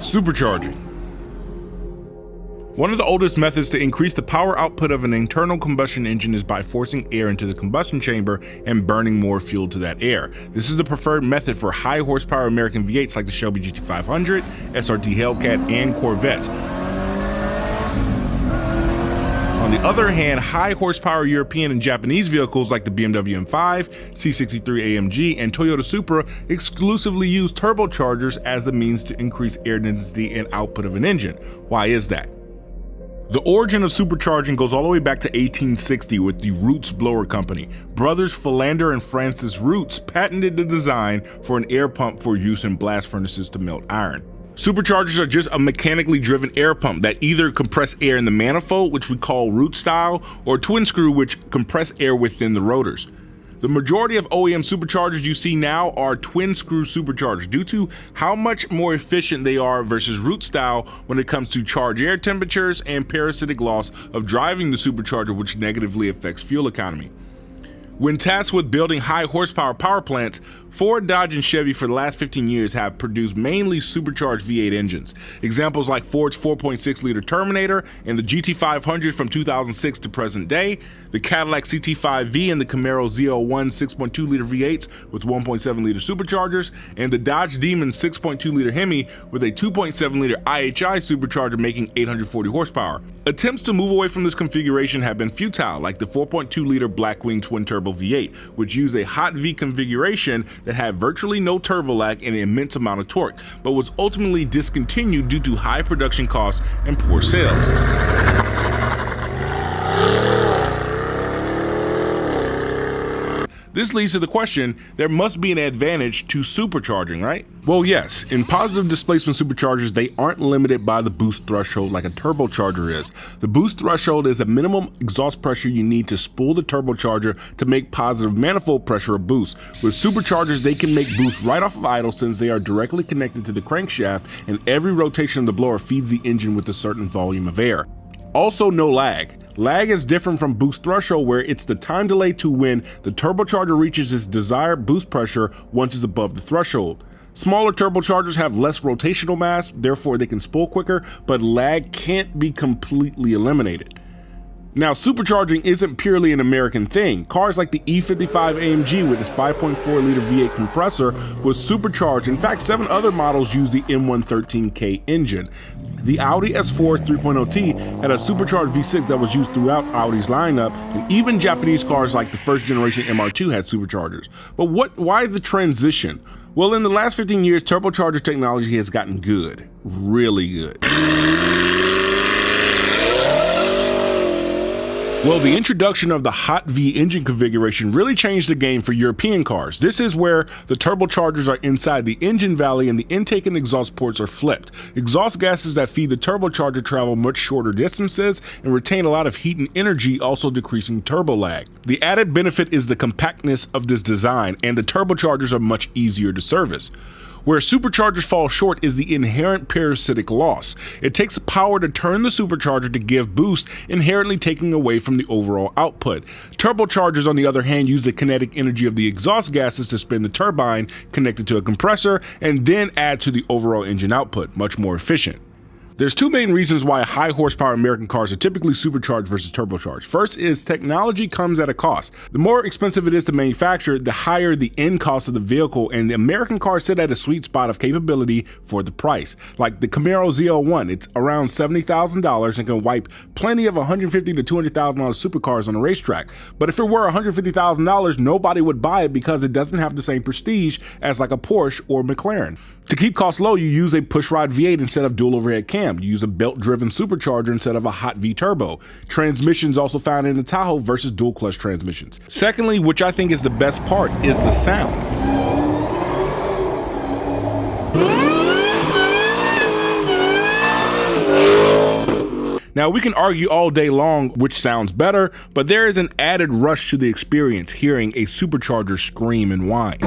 Supercharging. One of the oldest methods to increase the power output of an internal combustion engine is by forcing air into the combustion chamber and burning more fuel to that air. This is the preferred method for high horsepower American V8s like the Shelby GT500, SRT Hellcat, and Corvettes. On the other hand, high horsepower European and Japanese vehicles like the BMW M5, C63 AMG, and Toyota Supra exclusively use turbochargers as the means to increase air density and output of an engine. Why is that? The origin of supercharging goes all the way back to 1860 with the Roots Blower Company. Brothers Philander and Francis Roots patented the design for an air pump for use in blast furnaces to melt iron. Superchargers are just a mechanically driven air pump that either compress air in the manifold, which we call root style, or twin screw, which compress air within the rotors. The majority of OEM superchargers you see now are twin screw superchargers due to how much more efficient they are versus root style when it comes to charge air temperatures and parasitic loss of driving the supercharger, which negatively affects fuel economy. When tasked with building high horsepower power plants, Ford, Dodge, and Chevy for the last 15 years have produced mainly supercharged V8 engines. Examples like Ford's 4.6 liter Terminator and the GT500 from 2006 to present day, the Cadillac CT5V and the Camaro Z01 6.2 liter V8s with 1.7 liter superchargers, and the Dodge Demon 6.2 liter Hemi with a 2.7 liter IHI supercharger making 840 horsepower. Attempts to move away from this configuration have been futile, like the 4.2 liter Blackwing twin turbo V8, which use a hot V configuration that had virtually no turbo lag and an immense amount of torque, but was ultimately discontinued due to high production costs and poor sales. This leads to the question, there must be an advantage to supercharging, right? Well, yes. In positive displacement superchargers, they aren't limited by the boost threshold like a turbocharger is. The boost threshold is the minimum exhaust pressure you need to spool the turbocharger to make positive manifold pressure a boost. With superchargers, they can make boost right off of idle since they are directly connected to the crankshaft, and every rotation of the blower feeds the engine with a certain volume of air. Also, no lag. Lag is different from boost threshold, where it's the time delay to when the turbocharger reaches its desired boost pressure once it's above the threshold. Smaller turbochargers have less rotational mass, therefore they can spool quicker, but lag can't be completely eliminated. Now, supercharging isn't purely an American thing. Cars like the E55 AMG with its 5.4 liter V8 compressor was supercharged. In fact, 7 other models use the M113K engine. The Audi S4 3.0T had a supercharged V6 that was used throughout Audi's lineup, and even Japanese cars like the first generation MR2 had superchargers. But why the transition? Well, in the last 15 years, turbocharger technology has gotten good, really good. Well, the introduction of the hot V engine configuration really changed the game for European cars. This is where the turbochargers are inside the engine valley and the intake and exhaust ports are flipped. Exhaust gases that feed the turbocharger travel much shorter distances and retain a lot of heat and energy, also decreasing turbo lag. The added benefit is the compactness of this design, and the turbochargers are much easier to service. Where superchargers fall short is the inherent parasitic loss. It takes power to turn the supercharger to give boost, inherently taking away from the overall output. Turbochargers, on the other hand, use the kinetic energy of the exhaust gases to spin the turbine connected to a compressor and then add to the overall engine output, much more efficient. There's 2 main reasons why high horsepower American cars are typically supercharged versus turbocharged. First is technology comes at a cost. The more expensive it is to manufacture, the higher the end cost of the vehicle, and the American cars sit at a sweet spot of capability for the price. Like the Camaro Z01, it's around $70,000 and can wipe plenty of $150,000 to $200,000 supercars on a racetrack. But if it were $150,000, nobody would buy it because it doesn't have the same prestige as like a Porsche or McLaren. To keep costs low, you use a pushrod V8 instead of dual overhead cam. You use a belt-driven supercharger instead of a hot V turbo. Transmissions also found in the Tahoe versus dual clutch transmissions. Secondly, which I think is the best part, is the sound. Now, we can argue all day long which sounds better, but there is an added rush to the experience hearing a supercharger scream and whine.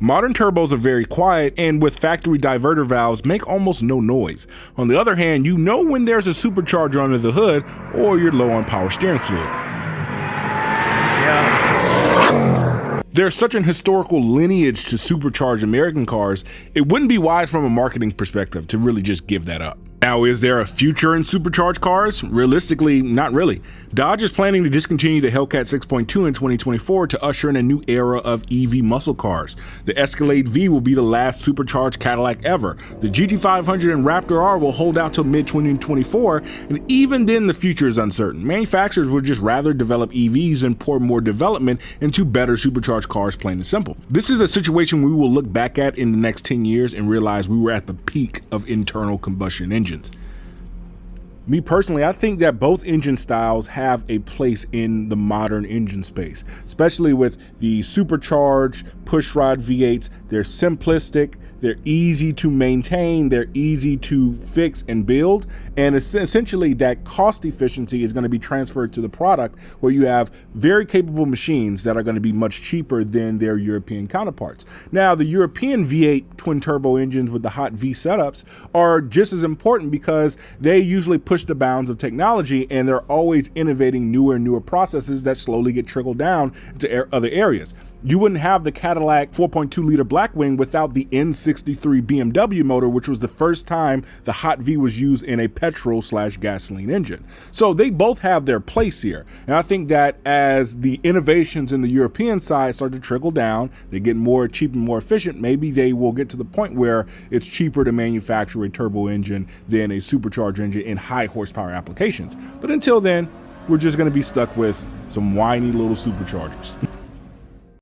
Modern turbos are very quiet and with factory diverter valves make almost no noise. On the other hand, you know when there's a supercharger under the hood or you're low on power steering fluid. there's such an historical lineage to supercharged American cars, it wouldn't be wise from a marketing perspective to really just give that up. Now, is there a future in supercharged cars? Realistically, not really. Dodge is planning to discontinue the Hellcat 6.2 in 2024 to usher in a new era of EV muscle cars. The Escalade V will be the last supercharged Cadillac ever. The GT500 and Raptor R will hold out till mid-2024, and even then the future is uncertain. Manufacturers would just rather develop EVs and pour more development into better supercharged cars, plain and simple. This is a situation we will look back at in the next 10 years and realize we were at the peak of internal combustion engines. Me personally, I think that both engine styles have a place in the modern engine space, especially with the supercharged pushrod V8s. They're simplistic, they're easy to maintain, they're easy to fix and build, and essentially that cost efficiency is going to be transferred to the product, where you have very capable machines that are going to be much cheaper than their European counterparts. Now, the European V8 twin turbo engines with the hot V setups are just as important because they usually push the bounds of technology, and they're always innovating newer and newer processes that slowly get trickled down to other areas. You wouldn't have the Cadillac 4.2 liter Blackwing without the N63 BMW motor, which was the first time the hot V was used in a petrol/gasoline engine. So they both have their place here. And I think that as the innovations in the European side start to trickle down, they get more cheap and more efficient, maybe they will get to the point where it's cheaper to manufacture a turbo engine than a supercharged engine in high horsepower applications. But until then, we're just going to be stuck with some whiny little superchargers.